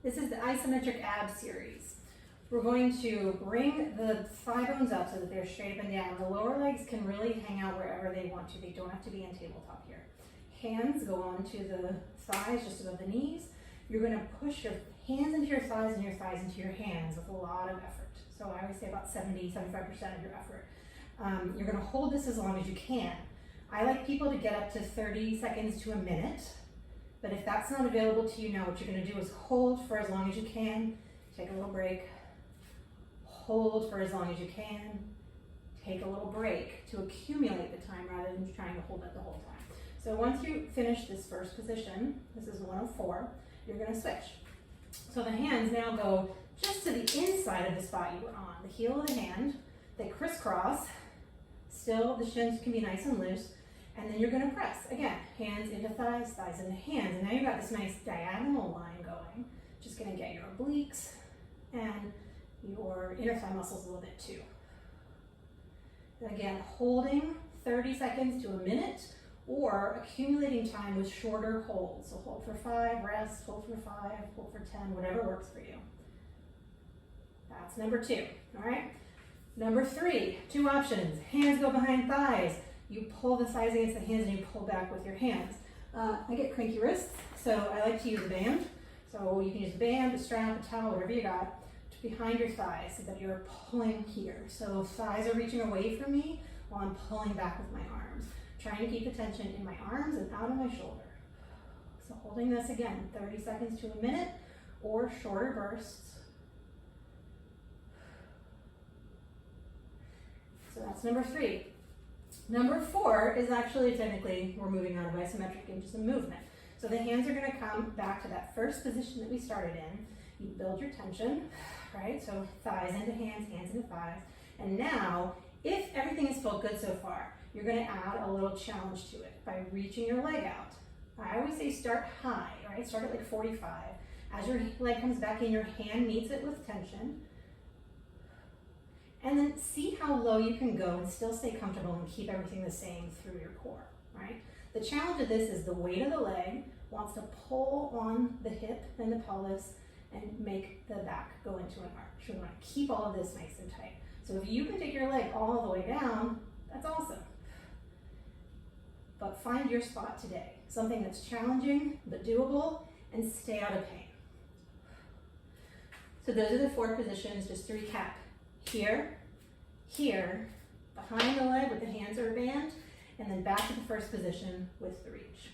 This is the Isometric Abs Series. We're going to bring the thigh bones up so that they're straight up and down. The lower legs can really hang out wherever they want to. They don't have to be on tabletop here. Hands go onto the thighs just above the knees. You're going to push your hands into your thighs and your thighs into your hands with a lot of effort. So I always say about 70-75% of your effort. You're going to hold this as long as you can. I like people to get up to 30 seconds to a minute. But if that's not available to you now, what you're going to do is hold for as long as you can, take a little break, hold for as long as you can, take a little break to accumulate the time rather than trying to hold it the whole time. So once you finish this first position, this is 104, you're going to switch. So the hands now go just to the inside of the spot you were on, the heel of the hand. They crisscross. Still, the shins can be nice and loose. And then you're going to press. Again, hands into thighs, thighs into hands. And now you've got this nice diagonal line going. Just going to get your obliques and your inner thigh muscles a little bit too. And again, holding 30 seconds to a minute or accumulating time with shorter holds. So hold for 5, rest, hold for 5, hold for 10, whatever works for you. That's number 2, all right? Number 3, 2 options. Hands go behind thighs. You pull the thighs against the hands and you pull back with your hands. I get cranky wrists, so I like to use a band. So you can use a band, a strap, a towel, whatever you got, behind your thighs so that you're pulling here. So thighs are reaching away from me while I'm pulling back with my arms. Trying to keep the tension in my arms and out of my shoulder. So holding this again, 30 seconds to a minute or shorter bursts. So that's number 3. Number 4 is actually technically, we're moving out of isometric into some movement. So the hands are going to come back to that first position that we started in. You build your tension, right? So thighs into hands, hands into thighs. And now, if everything has felt good so far, you're going to add a little challenge to it by reaching your leg out. I always say start high, right? Start at like 45. As your leg comes back in, your hand meets it with tension. And then see how low you can go and still stay comfortable and keep everything the same through your core, right? The challenge of this is the weight of the leg wants to pull on the hip and the pelvis and make the back go into an arch. We want to keep all of this nice and tight. So if you can take your leg all the way down, that's awesome. But find your spot today. Something that's challenging but doable and stay out of pain. So those are the 4 positions, just to recap. Here, here, behind the leg with the hands or a band, and then back to the first position with the reach.